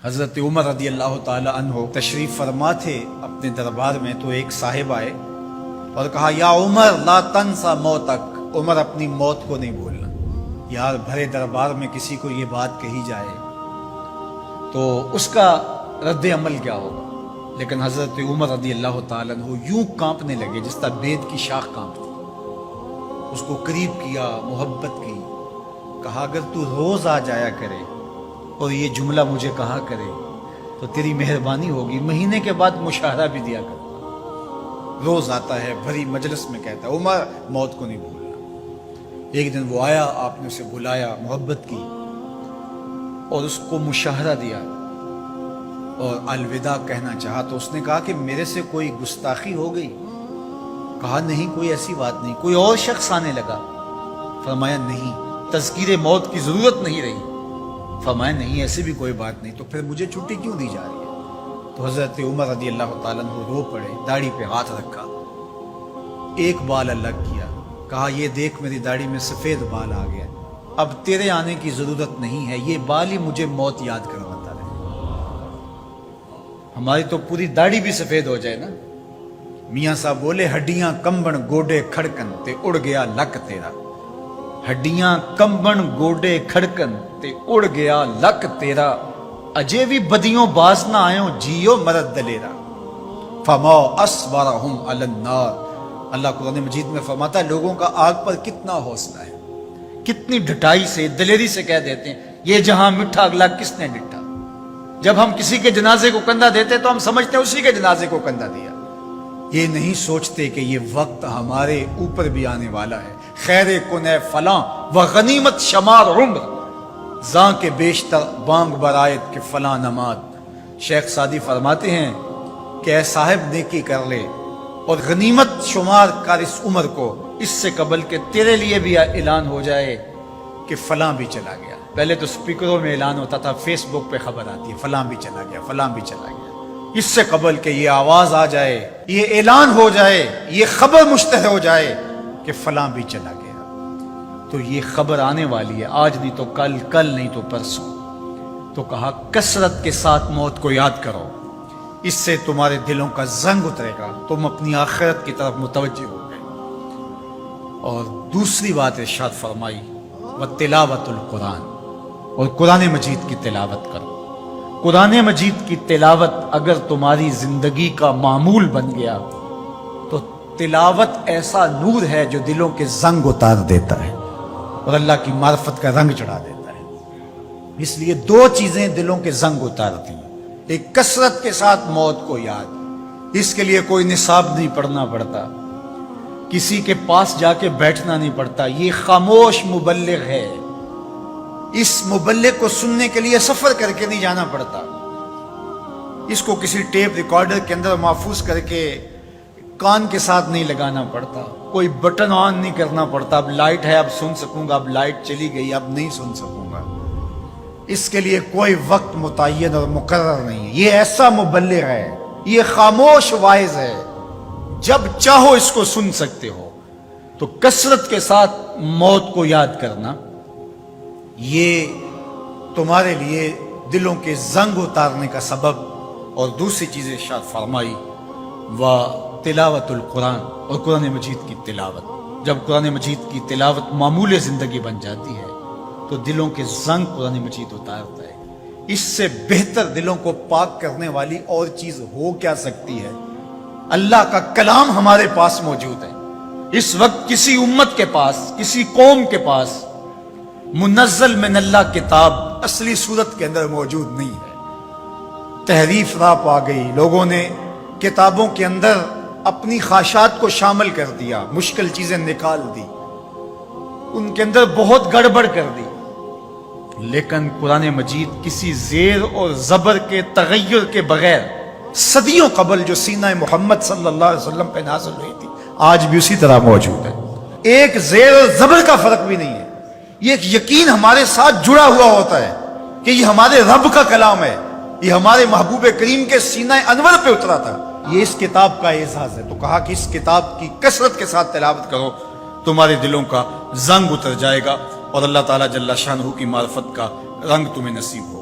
حضرت عمر رضی اللہ تعالی عنہ تشریف فرما تھے اپنے دربار میں، تو ایک صاحب آئے اور کہا یا عمر لا تنسا موتک، عمر اپنی موت کو نہیں بھولنا۔ یار بھرے دربار میں کسی کو یہ بات کہی جائے تو اس کا رد عمل کیا ہوگا، لیکن حضرت عمر رضی اللہ تعالیٰ عنہ یوں کانپنے لگے جس طرح بید کی شاخ کانپتی۔ اس کو قریب کیا، محبت کی، کہا اگر تو روز آ جایا کرے اور یہ جملہ مجھے کہا کرے تو تیری مہربانی ہوگی، مہینے کے بعد مشاہرہ بھی دیا کرتا۔ روز آتا ہے، بھری مجلس میں کہتا ہے عمر موت کو نہیں بھولنا۔ ایک دن وہ آیا، آپ نے اسے بلایا، محبت کی اور اس کو مشاہرہ دیا اور الوداع کہنا چاہا تو اس نے کہا کہ میرے سے کوئی گستاخی ہو گئی؟ کہا نہیں، کوئی ایسی بات نہیں۔ کوئی اور شخص آنے لگا؟ فرمایا نہیں۔ تذکیر موت کی ضرورت نہیں رہی؟ فرمایا نہیں، ایسی بھی کوئی بات نہیں۔ تو پھر مجھے چھٹی کیوں دی جا رہی ہے؟ تو حضرت عمر رضی اللہ تعالیٰ عنہ رو پڑے، داڑھی پہ ہاتھ رکھا، ایک بال الگ کیا، کہا یہ دیکھ میری داڑھی میں سفید بال آ گیا، اب تیرے آنے کی ضرورت نہیں ہے، یہ بال ہی مجھے موت یاد کرواتا رہے۔ ہماری تو پوری داڑھی بھی سفید ہو جائے نا۔ میاں صاحب بولے ہڈیاں کمبن گوڈے کھڑکن تے اڑ گیا لک تیرا، ہڈیاں کمبن گوڈے کھڑکن تے اڑ گیا لک تیرا، اجے بھی بدیوں باز نہ آئیں جیو مرد دلیرا، فما اصبرہم علی النار۔ اللہ قرآن مجید میں فرماتا ہے لوگوں کا آگ پر کتنا حوصلہ ہے، کتنی ڈٹائی سے، دلیری سے کہہ دیتے ہیں یہ جہاں مٹھا اگلا کس نے ڈٹا۔ جب ہم کسی کے جنازے کو کندھا دیتے تو ہم سمجھتے ہیں اسی کے جنازے کو کندھا دیا، یہ نہیں سوچتے کہ یہ وقت ہمارے اوپر بھی آنے والا ہے۔ خیر کنے فلاں و غنیمت شمار عمر، زاں کے بیشتر بانگ برایت کے فلاں نماد۔ شیخ سعدی فرماتے ہیں کہ اے صاحب نیکی کر لے اور غنیمت شمار کر اس عمر کو، اس سے قبل کہ تیرے لیے بھی اعلان ہو جائے کہ فلاں بھی چلا گیا۔ پہلے تو سپیکروں میں اعلان ہوتا تھا، فیس بک پہ خبر آتی ہے فلاں بھی چلا گیا، فلاں بھی چلا گیا۔ اس سے قبل کہ یہ آواز آ جائے، یہ اعلان ہو جائے، یہ خبر مشتہر ہو جائے کہ فلاں بھی چلا گیا، تو یہ خبر آنے والی ہے، آج نہیں تو کل، کل نہیں تو پرسوں۔ تو کہا کثرت کے ساتھ موت کو یاد کرو، اس سے تمہارے دلوں کا زنگ اترے گا، تم اپنی آخرت کی طرف متوجہ ہو گئے۔ اور دوسری بات ارشاد فرمائی وَتِلَاوَةُ الْقُرْآنِ، اور قرآن مجید کی تلاوت کرو۔ قرآن مجید کی تلاوت اگر تمہاری زندگی کا معمول بن گیا تو تلاوت ایسا نور ہے جو دلوں کے زنگ اتار دیتا ہے اور اللہ کی معرفت کا رنگ چڑھا دیتا ہے۔ اس لیے دو چیزیں دلوں کے زنگ اتارتی ہیں، ایک کثرت کے ساتھ موت کو یاد، اس کے لیے کوئی نصاب نہیں پڑھنا پڑتا، کسی کے پاس جا کے بیٹھنا نہیں پڑتا، یہ خاموش مبلغ ہے، اس مبلغ کو سننے کے لیے سفر کر کے نہیں جانا پڑتا، اس کو کسی ٹیپ ریکارڈر کے اندر محفوظ کر کے کان کے ساتھ نہیں لگانا پڑتا، کوئی بٹن آن نہیں کرنا پڑتا، اب لائٹ ہے اب سن سکوں گا، اب لائٹ چلی گئی اب نہیں سن سکوں گا، اس کے لیے کوئی وقت متعین اور مقرر نہیں ہے۔ یہ ایسا مبلغ ہے، یہ خاموش واعظ ہے، جب چاہو اس کو سن سکتے ہو۔ تو کثرت کے ساتھ موت کو یاد کرنا یہ تمہارے لیے دلوں کے زنگ اتارنے کا سبب۔ اور دوسری چیز ارشاد فرمائی وَتِلَاوَةُ الْقُرْآنِ، اور قرآن مجید کی تلاوت۔ جب قرآن مجید کی تلاوت معمول زندگی بن جاتی ہے تو دلوں کے زنگ قرآن مجید اتارتا ہے۔ اس سے بہتر دلوں کو پاک کرنے والی اور چیز ہو کیا سکتی ہے؟ اللہ کا کلام ہمارے پاس موجود ہے۔ اس وقت کسی امت کے پاس، کسی قوم کے پاس منزل من اللہ کتاب اصلی صورت کے اندر موجود نہیں ہے۔ تحریف راہ پا گئی، لوگوں نے کتابوں کے اندر اپنی خواہشات کو شامل کر دیا، مشکل چیزیں نکال دی، ان کے اندر بہت گڑبڑ کر دی، لیکن قرآن مجید کسی زیر اور زبر کے تغیر کے بغیر صدیوں قبل جو سینہ محمد صلی اللہ علیہ وسلم پہ نازل ہوئی تھی آج بھی اسی طرح موجود ہے۔ ایک زیر اور زبر کا فرق بھی نہیں ہے، یہ ایک یقین ہمارے ساتھ جڑا ہوا ہوتا ہے کہ یہ ہمارے رب کا کلام ہے، یہ ہمارے محبوب کریم کے سینہ انور پہ اترا تھا، یہ اس کتاب کا اعزاز ہے۔ تو کہا کہ اس کتاب کی کثرت کے ساتھ تلاوت کرو، تمہارے دلوں کا زنگ اتر جائے گا اور اللہ تعالیٰ جل شانہ کی معرفت کا رنگ تمہیں نصیب ہو۔